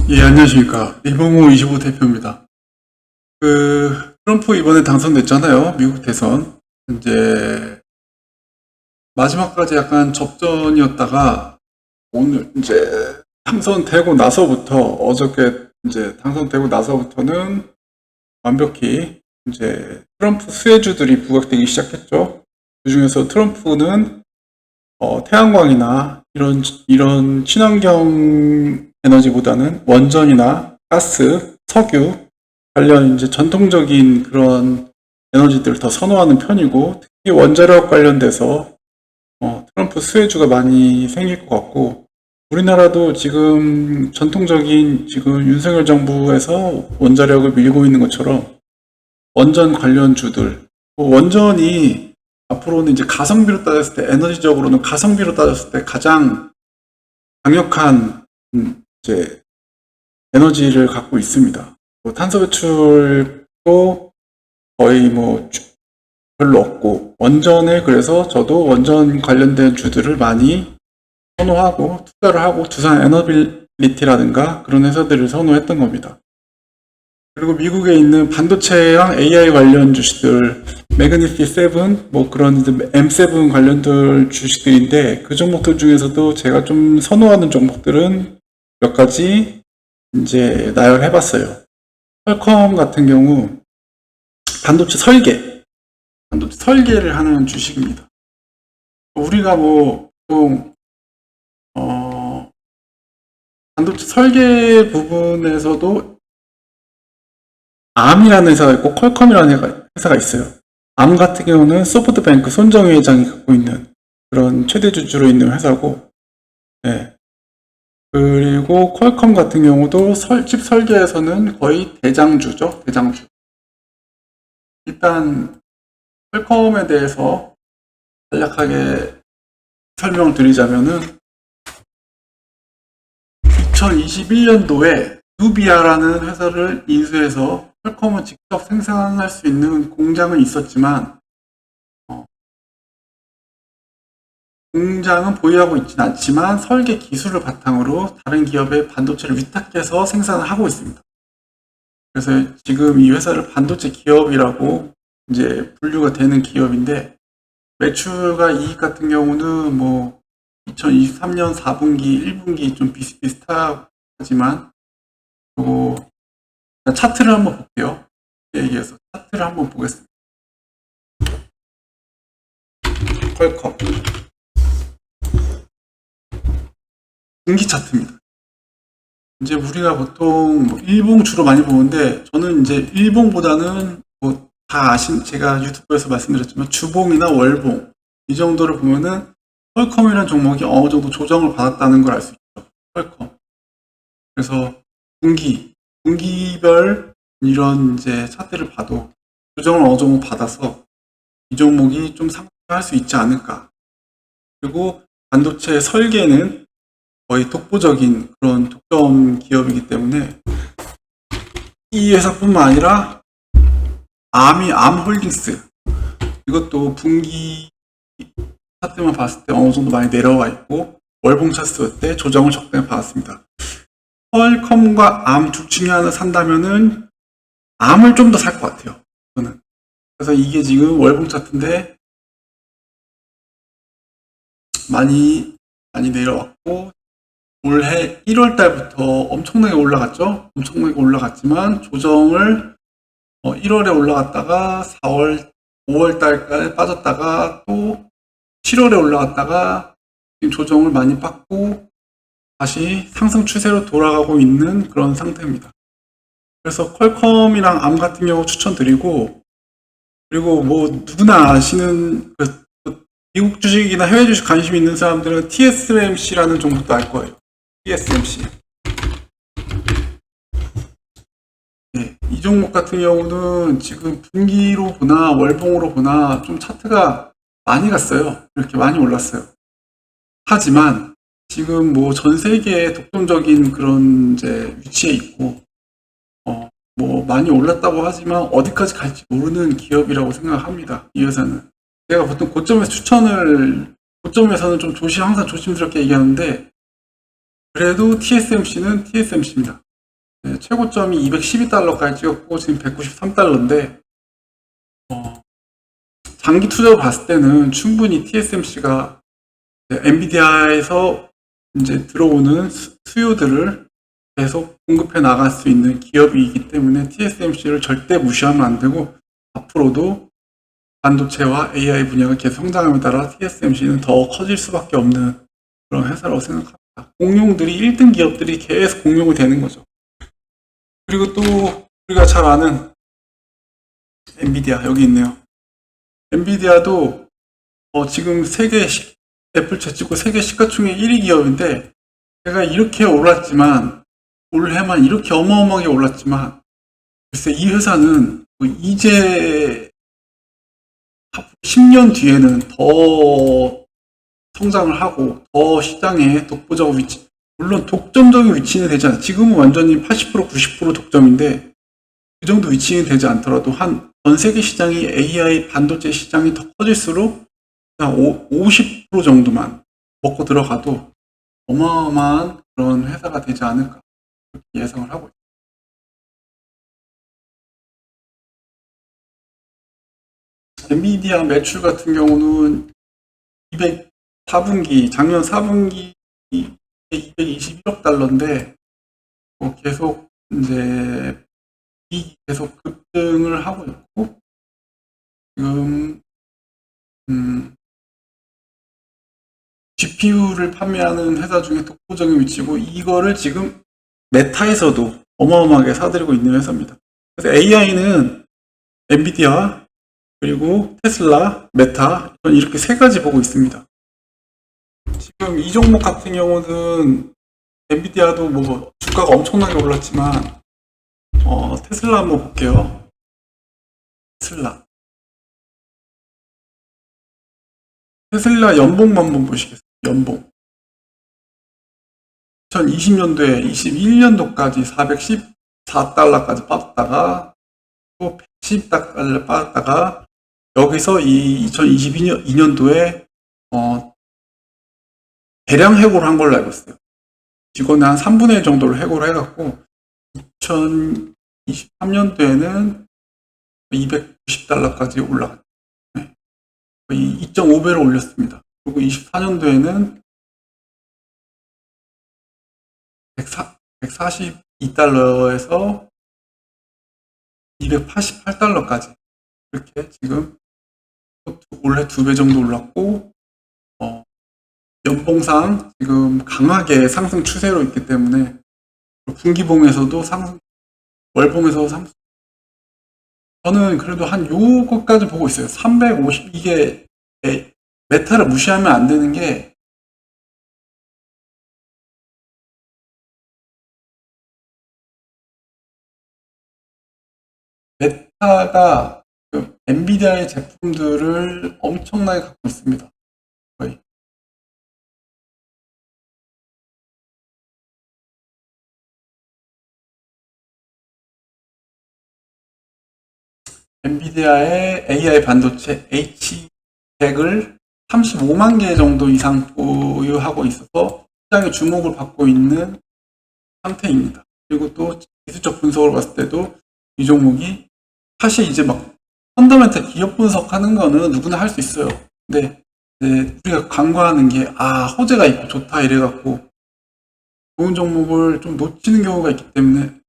예, 안녕하십니까. 리봉호 25 대표입니다. 트럼프 이번에 당선됐잖아요. 미국 대선. 이제, 마지막까지 약간 접전이었다가, 오늘 이제 당선되고 나서부터, 어저께 이제 당선되고 나서부터는 완벽히 이제 트럼프 수혜주들이 부각되기 시작했죠. 그 중에서 트럼프는, 태양광이나 이런 친환경 에너지보다는 원전이나 가스, 석유, 관련 이제 전통적인 그런 에너지들을 더 선호하는 편이고, 특히 원자력 관련돼서 트럼프 수혜주가 많이 생길 것 같고, 우리나라도 지금 전통적인 지금 윤석열 정부에서 원자력을 밀고 있는 것처럼 원전 관련주들, 원전이 앞으로는 이제 가성비로 따졌을 때, 에너지적으로는 가성비로 따졌을 때 가장 강력한 이제 에너지를 갖고 있습니다. 탄소 배출도 거의 별로 없고, 원전에 그래서 저도 원전 관련된 주들을 많이 선호하고 투자를 하고, 두산 에너빌리티라든가 그런 회사들을 선호했던 겁니다. 그리고 미국에 있는 반도체랑 AI 관련 주식들, 매그니피 7, 그런 M7 관련들 주식들인데, 그 종목들 중에서도 제가 좀 선호하는 종목들은 몇 가지 이제 나열해봤어요. 퀄컴 같은 경우 반도체 설계를 하는 주식입니다. 우리가 보통 반도체 설계 부분에서도 암이라는 회사가 있고 퀄컴이라는 회사가 있어요. 암 같은 경우는 소프트뱅크 손정희 회장이 갖고 있는 그런 최대 주주로 있는 회사고, 네. 그리고 퀄컴 같은 경우도 칩 설계에서는 거의 대장주죠. 대장주. 일단 퀄컴에 대해서 간략하게 설명을 드리자면은 2021년도에 누비아라는 회사를 인수해서 퀄컴은 직접 생산할 수 있는 공장은 있었지만 공장은 보유하고 있지는 않지만 설계 기술을 바탕으로 다른 기업에 반도체를 위탁해서 생산을 하고 있습니다. 그래서 지금 이 회사를 반도체 기업이라고 이제 분류가 되는 기업인데, 매출과 이익 같은 경우는 2023년 4분기, 1분기 좀 비슷비슷하지만, 그리고 차트를 한번 볼게요. 얘기해서 차트를 한번 보겠습니다. 퀄컴 분기 차트입니다. 이제 우리가 보통 일봉 주로 많이 보는데, 저는 이제 일봉보다는 다 제가 유튜브에서 말씀드렸지만 주봉이나 월봉 이 정도를 보면은 퀄컴이라는 종목이 어느 정도 조정을 받았다는 걸 알 수 있죠. 퀄컴. 그래서 분기별 이런 이제 차트를 봐도 조정을 어느 정도 받아서 이 종목이 좀 상승할 수 있지 않을까. 그리고 반도체 설계는 거의 독보적인 그런 독점 기업이기 때문에 이 회사뿐만 아니라 암홀딩스 이것도 분기 차트만 봤을 때 어느 정도 많이 내려와 있고, 월봉 차트 때 조정을 적당히 받았습니다. 퀄컴과 암 둘 중에 하나 산다면은 암을 좀 더 살 것 같아요. 저는. 그래서 이게 지금 월봉 차트인데 많이 내려왔고, 올해 1월 달부터 엄청나게 올라갔죠. 엄청나게 올라갔지만 조정을 1월에 올라갔다가 4월, 5월 달까지 빠졌다가 또 7월에 올라갔다가 조정을 많이 받고 다시 상승 추세로 돌아가고 있는 그런 상태입니다. 그래서 퀄컴이랑 암 같은 경우 추천드리고, 그리고 누구나 아시는 미국 주식이나 해외 주식 관심 있는 사람들은 TSMC라는 종목도 알 거예요. TSMC. 네, 이 종목 같은 경우는 지금 분기로 보나 월봉으로 보나 좀 차트가 많이 갔어요. 이렇게 많이 올랐어요. 하지만 지금 전 세계에 독점적인 그런 이제 위치에 있고, 많이 올랐다고 하지만 어디까지 갈지 모르는 기업이라고 생각합니다. 이 회사는. 제가 보통 고점에서는 좀 항상 조심스럽게 얘기하는데, 그래도 TSMC는 TSMC입니다. 최고점이 212달러까지 찍었고 지금 193달러인데 장기 투자로 봤을 때는 충분히 TSMC가 엔비디아에서 이제 들어오는 수요들을 계속 공급해 나갈 수 있는 기업이기 때문에 TSMC를 절대 무시하면 안 되고 앞으로도 반도체와 AI 분야가 계속 성장함에 따라 TSMC는 더 커질 수밖에 없는 그런 회사라고 생각합니다. 공룡들이 1등 기업들이 계속 공룡이 되는 거죠. 그리고 또 우리가 잘 아는 엔비디아 여기 있네요. 엔비디아도 지금 세계 애플 제치고 세계 시가총액 1위 기업인데 제가 이렇게 올랐지만 올해만 이렇게 어마어마하게 올랐지만 글쎄 이 회사는 이제 10년 뒤에는 더 성장을 하고 더 시장에 독보적 위치, 물론 독점적인 위치는 되지 않아요. 지금은 완전히 80% 90% 독점인데 그 정도 위치는 되지 않더라도 전 세계 시장이 AI 반도체 시장이 더 커질수록 한 50% 정도만 먹고 들어가도 어마어마한 그런 회사가 되지 않을까 그렇게 예상을 하고 있습니다. 엔비디아 매출 같은 경우는 4분기, 작년 4분기 221억 달러인데, 계속 이제 이익이 계속 급등을 하고 있고, 지금, GPU를 판매하는 회사 중에 독보적인 위치고, 이거를 지금 메타에서도 어마어마하게 사들이고 있는 회사입니다. 그래서 AI는 엔비디아, 그리고 테슬라, 메타, 이렇게 세 가지 보고 있습니다. 지금 이 종목 같은 경우는 엔비디아도 뭐 주가가 엄청나게 올랐지만 테슬라 한번 볼게요. 테슬라 연봉만 한번 보시겠어요? 연봉 2020년도에 21년도까지 414달러까지 빠졌다가 또 110달러 빠졌다가 여기서 이 2022년도에 대량 해고를 한 걸로 알고 있어요. 직원의 한 3분의 1 정도를 해고를 해갖고 2023년도에는 290달러까지 올라갔죠. 거의 2.5배를 올렸습니다. 그리고 24년도에는 142달러에서 288달러까지 이렇게 지금 올해 2배 정도 올랐고 연봉상 지금 강하게 상승 추세로 있기 때문에 분기봉에서도 상승, 월봉에서도 상승. 저는 그래도 한 요것까지 보고 있어요. 350 이게 메타를 무시하면 안 되는 게 메타가 엔비디아의 제품들을 엄청나게 갖고 있습니다. 거의. 엔비디아의 AI 반도체 H100을 35만 개 정도 이상 보유하고 있어서 시장의 주목을 받고 있는 상태입니다. 그리고 또 기술적 분석을 봤을 때도 이 종목이 사실 이제 막 펀더멘탈 기업 분석하는 거는 누구나 할 수 있어요. 근데 우리가 간과하는 게 호재가 있고 좋다 이래갖고 좋은 종목을 좀 놓치는 경우가 있기 때문에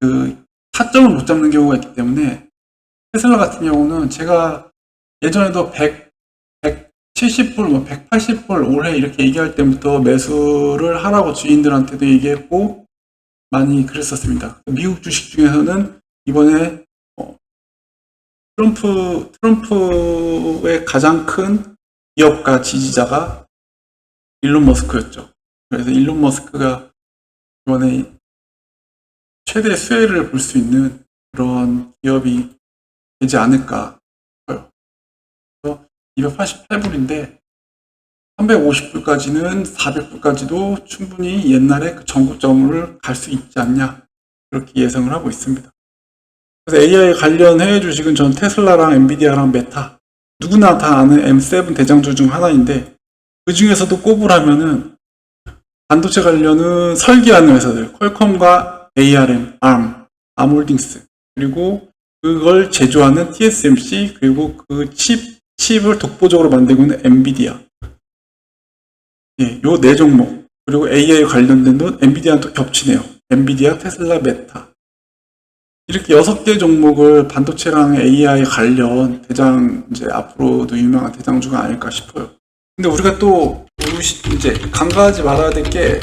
타점을 못 잡는 경우가 있기 때문에 테슬라 같은 경우는 제가 예전에도 170불, 180불 올해 이렇게 얘기할 때부터 매수를 하라고 주인들한테도 얘기했고 많이 그랬었습니다. 미국 주식 중에서는 이번에 트럼프의 가장 큰 기업가 지지자가 일론 머스크였죠. 그래서 일론 머스크가 이번에 최대 수혜를 볼 수 있는 그런 기업이 되지 않을까 싶어요. 그래서 288불인데 350불까지는 400불까지도 충분히 옛날에 그 전고점을 갈 수 있지 않냐 그렇게 예상을 하고 있습니다. 그래서 AI 관련 해외 주식은 전 테슬라랑 엔비디아랑 메타 누구나 다 아는 M7 대장주 중 하나인데 그 중에서도 꼽으라면은 반도체 관련은 설계하는 회사들 퀄컴과 ARM, ARM 암홀딩스, 그리고 그걸 제조하는 TSMC, 그리고 그 칩을 독보적으로 만들고 있는 엔비디아. 예, 요 네 종목. 그리고 AI 관련된 돈, 엔비디아는 또 겹치네요. 엔비디아, 테슬라, 메타. 이렇게 6개 종목을 반도체랑 AI 관련 대장, 이제 앞으로도 유명한 대장주가 아닐까 싶어요. 근데 우리가 또 이제 간과하지 말아야 될 게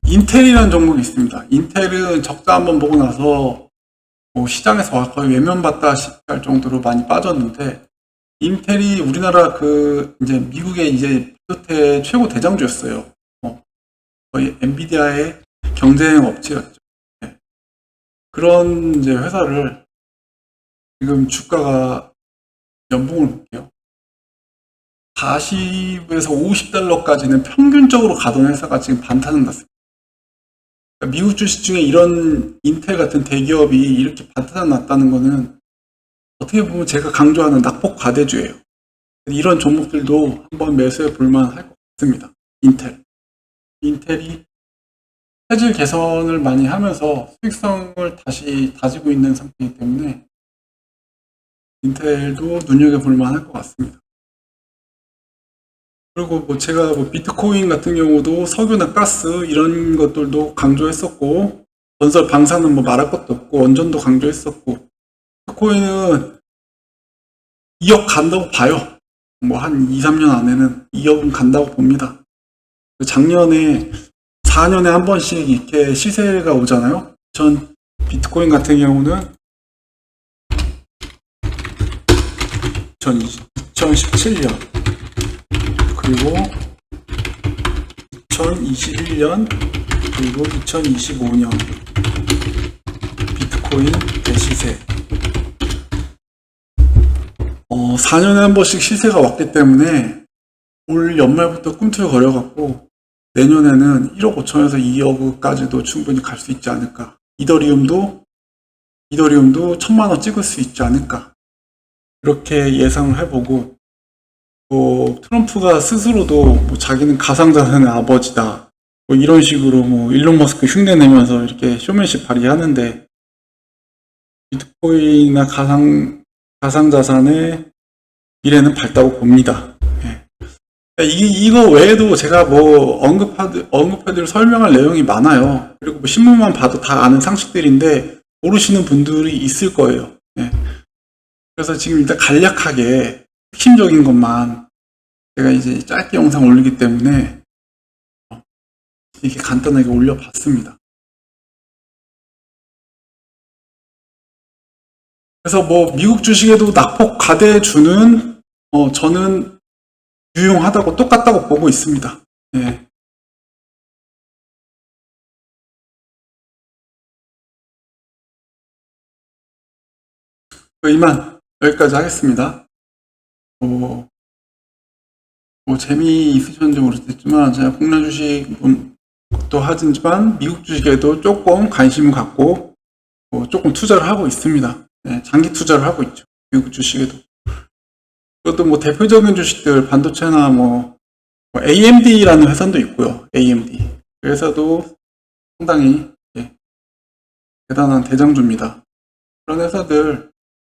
인텔이라는 종목이 있습니다. 인텔은 적자 한번 보고 나서 뭐 시장에서 거의 외면받다 싶을 정도로 많이 빠졌는데, 인텔이 우리나라 이제 미국의 이제 반도체 최고 대장주였어요. 거의 엔비디아의 경쟁 업체였죠. 네. 그런 이제 회사를 지금 주가가 연봉을 볼게요. 40에서 50달러까지는 평균적으로 가던 회사가 지금 반타는 났습니다. 그러니까 미국 주식 중에 이런 인텔 같은 대기업이 이렇게 반타는 났다는 거는 어떻게 보면 제가 강조하는 낙폭 과대주예요. 이런 종목들도 한번 매수해 볼만 할 것 같습니다. 인텔이 체질 개선을 많이 하면서 수익성을 다시 다지고 있는 상태이기 때문에 인텔도 눈여겨볼 만할 것 같습니다. 그리고 뭐 제가 뭐 비트코인 같은 경우도 석유나 가스 이런 것들도 강조했었고, 건설 방사는 뭐 말할 것도 없고, 원전도 강조했었고, 비트코인은 2억 간다고 봐요. 뭐 한 2, 3년 안에는 2억은 간다고 봅니다. 작년에 4년에 한 번씩 이렇게 시세가 오잖아요. 전 비트코인 같은 경우는 2017년 그리고 2021년 그리고 2025년 비트코인 대시세 4년에 한 번씩 시세가 왔기 때문에 올 연말부터 꿈틀거려갖고 내년에는 1억 5천에서 2억까지도 충분히 갈 수 있지 않을까. 이더리움도 1,000만원 찍을 수 있지 않을까. 이렇게 예상을 해보고, 뭐 트럼프가 스스로도 뭐 자기는 가상자산의 아버지다, 뭐 이런 식으로 뭐 일론 머스크 흉내내면서 이렇게 쇼맨십 발휘하는데, 비트코인이나 가상자산의 미래는 밝다고 봅니다. 예. 이거 외에도 제가 뭐 언급해드릴 설명할 내용이 많아요. 그리고 뭐 신문만 봐도 다 아는 상식들인데 모르시는 분들이 있을 거예요. 예. 그래서 지금 일단 간략하게 핵심적인 것만 제가 이제 짧게 영상 올리기 때문에 이렇게 간단하게 올려봤습니다. 그래서 뭐 미국 주식에도 낙폭 과대주는 저는 유용하다고 똑같다고 보고 있습니다. 예. 이만 여기까지 하겠습니다. 뭐 재미있으셨는지 모르겠지만 제가 국내 주식도 하지만 미국 주식에도 조금 관심을 갖고 조금 투자를 하고 있습니다. 네, 장기 투자를 하고 있죠. 미국 주식에도. 그것도 뭐 대표적인 주식들 반도체나 뭐 AMD라는 회사도 있고요. AMD. 그 회사도 상당히 대단한 대장주입니다. 그런 회사들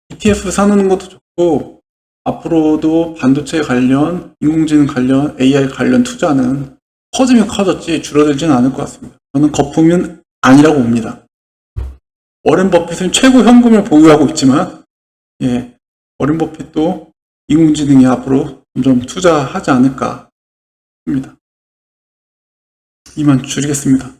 ETF 사는 것도 좋고, 앞으로도 반도체 관련, 인공지능 관련, AI 관련 투자는 커지면 커졌지 줄어들지는 않을 것 같습니다. 저는 거품은 아니라고 봅니다. 워렌 버핏은 최고 현금을 보유하고 있지만, 워렌 버핏도 인공지능이 앞으로 점점 투자하지 않을까 합니다. 이만 줄이겠습니다.